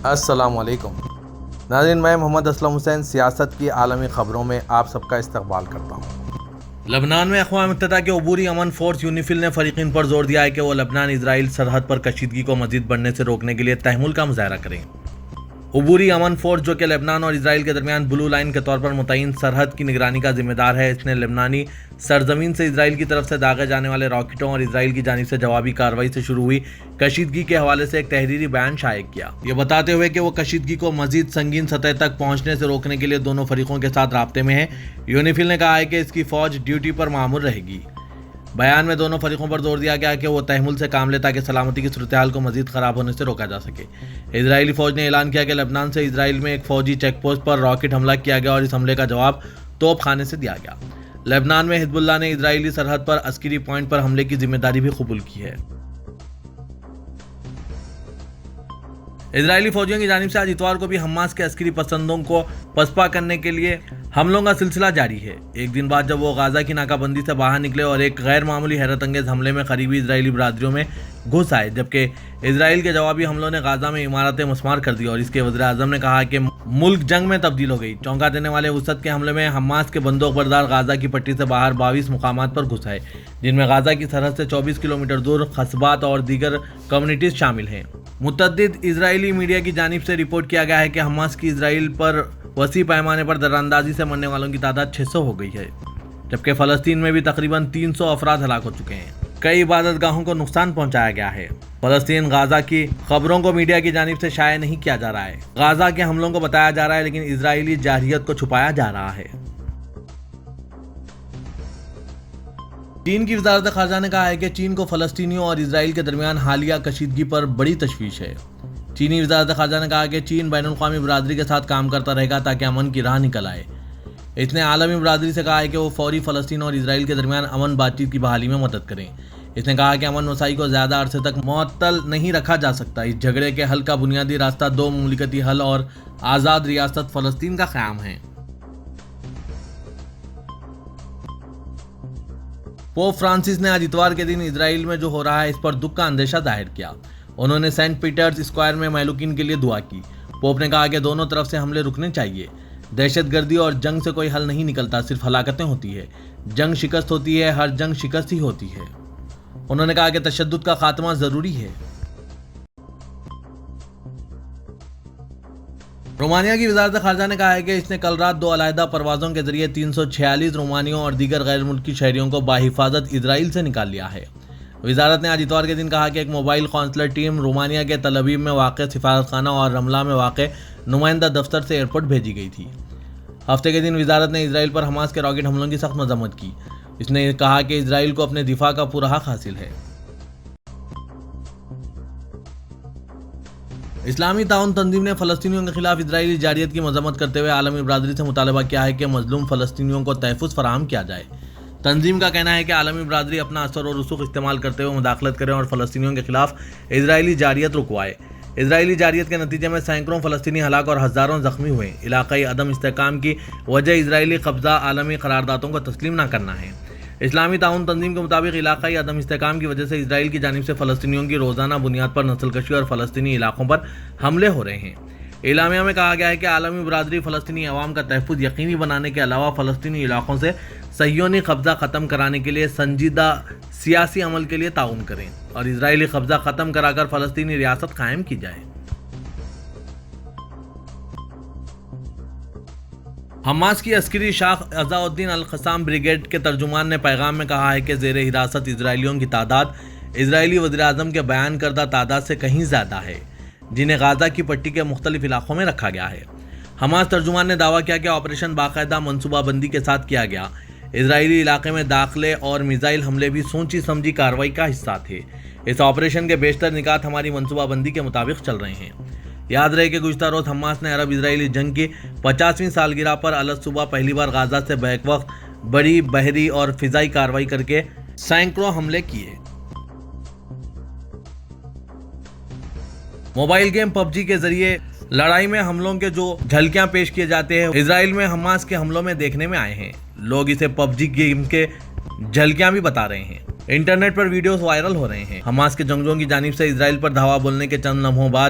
السلام علیکم ناظرین، میں محمد اسلم حسین سیاست کی عالمی خبروں میں آپ سب کا استقبال کرتا ہوں۔ لبنان میں اقوام متحدہ کے عبوری امن فورس یونیفل نے فریقین پر زور دیا ہے کہ وہ لبنان اسرائیل سرحد پر کشیدگی کو مزید بڑھنے سے روکنے کے لیے تحمل کا مظاہرہ کریں۔ عبوری امن فورس، جو کہ لبنان اور اسرائیل کے درمیان بلو لائن کے طور پر متعین سرحد کی نگرانی کا ذمہ دار ہے، اس نے لبنانی سرزمین سے اسرائیل کی طرف سے داغے جانے والے راکٹوں اور اسرائیل کی جانب سے جوابی کارروائی سے شروع ہوئی کشیدگی کے حوالے سے ایک تحریری بیان شائع کیا، یہ بتاتے ہوئے کہ وہ کشیدگی کو مزید سنگین سطح تک پہنچنے سے روکنے کے لیے دونوں فریقوں کے ساتھ رابطے میں ہے۔ یونیفل نے کہا ہے کہ اس کی فوج ڈیوٹی پر مامور رہے گی۔ بیان میں دونوں فریقوں پر زور دیا گیا کہ وہ تحمل سے کام لیں تاکہ سلامتی کی صورتحال کو مزید خراب ہونے سے روکا جا سکے۔ اسرائیلی فوج نے اعلان کیا کہ لبنان سے اسرائیل میں ایک فوجی چیک پوسٹ پر راکٹ حملہ کیا گیا اور اس حملے کا جواب توپ خانے سے دیا گیا۔ لبنان میں حزب اللہ نے اسرائیلی سرحد پر عسکری پوائنٹ پر حملے کی ذمہ داری بھی قبول کی ہے۔ اسرائیلی فوجیوں کی جانب سے آج اتوار کو بھی حماس کے عسکری پسندوں کو پسپا کرنے کے لیے حملوں کا سلسلہ جاری ہے، ایک دن بعد جب وہ غزہ کی ناکہ بندی سے باہر نکلے اور ایک غیر معمولی حیرت انگیز حملے میں قریبی اسرائیلی برادریوں میں گھس آئے، جبکہ اسرائیل کے جوابی حملوں نے غزہ میں عمارتیں مسمار کر دی اور اس کے وزیر اعظم نے کہا کہ ملک جنگ میں تبدیل ہو گئی۔ چونکا دینے والے وسعت کے حملے میں حماس کے بندوق بردار غزہ کی پٹی سے باہر 22 مقامات پر گھس آئے، جن میں غزہ کی سرحد سے 24 کلومیٹر دور قصبات اور دیگر کمیونٹیز شامل ہیں۔ متعدد اسرائیلی میڈیا کی جانب سے رپورٹ کیا گیا ہے کہ حماس کی اسرائیل پر وسیع پیمانے پر دراندازی سے مرنے والوں کی تعداد 600 ہو گئی ہے، جبکہ فلسطین میں بھی تقریباً 300 افراد ہلاک ہو چکے ہیں۔ کئی عبادت گاہوں کو نقصان پہنچایا گیا ہے۔ فلسطین غزہ کی خبروں کو میڈیا کی جانب سے شائع نہیں کیا جا رہا ہے۔ غزہ کے حملوں کو بتایا جا رہا ہے، لیکن اسرائیلی جارحیت کو چھپایا جا رہا ہے۔ چین کی وزارت خارجہ نے کہا ہے کہ چین کو فلسطینیوں اور اسرائیل کے درمیان حالیہ کشیدگی پر بڑی تشویش ہے۔ چینی وزارت خارجہ نے کہا کہ چین بین الاقوامی برادری کے ساتھ کام کرتا رہے گا تاکہ امن کی راہ نکل آئے۔ اس نے عالمی برادری سے کہا ہے کہ وہ فوری فلسطین اور اسرائیل کے درمیان امن بات چیت کی بحالی میں مدد کریں۔ اس نے کہا کہ امن وسائی کو زیادہ عرصے تک معطل نہیں رکھا جا سکتا۔ اس جھگڑے کے حل کا بنیادی راستہ دو مملکتی حل اور آزاد ریاست فلسطین کا قیام ہے۔ پوپ فرانسس نے آج اتوار کے دن اسرائیل میں جو ہو رہا ہے اس پر دکھ کا اندیشہ ظاہر کیا۔ انہوں نے سینٹ پیٹرز اسکوائر میں مہلوکین کے لیے دعا کی۔ پوپ نے کہا کہ دونوں طرف سے حملے رکنے چاہیے۔ دہشت گردی اور جنگ سے کوئی حل نہیں نکلتا، صرف ہلاکتیں ہوتی ہے۔ جنگ شکست ہوتی ہے، ہر جنگ شکست ہی ہوتی ہے۔ انہوں نے کہا کہ تشدد کا خاتمہ ضروری ہے۔ رومانیہ کی وزارت خارجہ نے کہا ہے کہ اس نے کل رات 2 علیحدہ پروازوں کے ذریعے 346 رومانیوں اور دیگر غیر ملکی شہریوں کو بحفاظت اسرائیل سے نکال لیا ہے۔ وزارت نے آج اتوار کے دن کہا کہ ایک موبائل قونصلر ٹیم رومانیہ کے تل ابیب میں واقع سفارتخانہ اور رملہ میں واقع نمائندہ دفتر سے ایئرپورٹ بھیجی گئی تھی۔ ہفتے کے دن وزارت نے اسرائیل پر حماس کے راکٹ حملوں کی سخت مذمت کی۔ اس نے کہا کہ اسرائیل کو اپنے دفاع کا پورا حق حاصل ہے۔ اسلامی تعاون تنظیم نے فلسطینیوں کے خلاف اسرائیلی جارحیت کی مذمت کرتے ہوئے عالمی برادری سے مطالبہ کیا ہے کہ مظلوم فلسطینیوں کو تحفظ فراہم کیا جائے۔ تنظیم کا کہنا ہے کہ عالمی برادری اپنا اثر و رسوخ استعمال کرتے ہوئے مداخلت کرے اور فلسطینیوں کے خلاف اسرائیلی جارحیت رکوائے۔ اسرائیلی جارحیت کے نتیجے میں سینکڑوں فلسطینی ہلاک اور ہزاروں زخمی ہوئے۔ علاقائی عدم استحکام کی وجہ اسرائیلی قبضہ عالمی قراردادوں کو تسلیم نہ کرنا ہے۔ اسلامی تعاون تنظیم کے مطابق علاقائی عدم استحکام کی وجہ سے اسرائیل کی جانب سے فلسطینیوں کی روزانہ بنیاد پر نسل کشی اور فلسطینی علاقوں پر حملے ہو رہے ہیں۔ اعلامیہ میں کہا گیا ہے کہ عالمی برادری فلسطینی عوام کا تحفظ یقینی بنانے کے علاوہ فلسطینی علاقوں سے صہیونی قبضہ ختم کرانے کے لیے سنجیدہ سیاسی عمل کے لیے تعاون کریں اور اسرائیلی قبضہ ختم کرا کر فلسطینی ریاست قائم کی جائے۔ حماس کی عسکری شاخ عزا الدین القسام بریگیڈ کے ترجمان نے پیغام میں کہا ہے کہ زیر حراست اسرائیلیوں کی تعداد اسرائیلی وزیر اعظم کے بیان کردہ تعداد سے کہیں زیادہ ہے، جنہیں غزہ کی پٹی کے مختلف علاقوں میں رکھا گیا ہے۔ حماس ترجمان نے دعویٰ کیا کہ آپریشن باقاعدہ منصوبہ بندی کے ساتھ کیا گیا۔ اسرائیلی علاقے میں داخلے اور میزائل حملے بھی سوچی سمجھی کارروائی کا حصہ تھے۔ اس آپریشن کے بیشتر نکات ہماری منصوبہ بندی کے مطابق چل رہے ہیں۔ یاد رہے کہ گزشتہ روز حماس نے عرب اسرائیلی جنگ کی 50ویں سالگرہ پر الگ صبح پہلی بار غزہ سے بیک وقت بڑی بحری اور فضائی کارروائی کر کے سینکڑوں حملے کیے۔ موبائل گیم PUBG کے ذریعے لڑائی میں حملوں کے جو جھلکیاں پیش کیے جاتے ہیں اسرائیل میں حماس کے حملوں میں دیکھنے میں آئے ہیں۔ لوگ اسے PUBG گیم کے جھلکیاں بھی بتا رہے ہیں۔ انٹرنیٹ پر ویڈیوز وائرل ہو رہے ہیں۔ حماس کے جنگجوؤں کی جانب سے اسرائیل پر دھاوا بولنے کے چند لمحوں بعد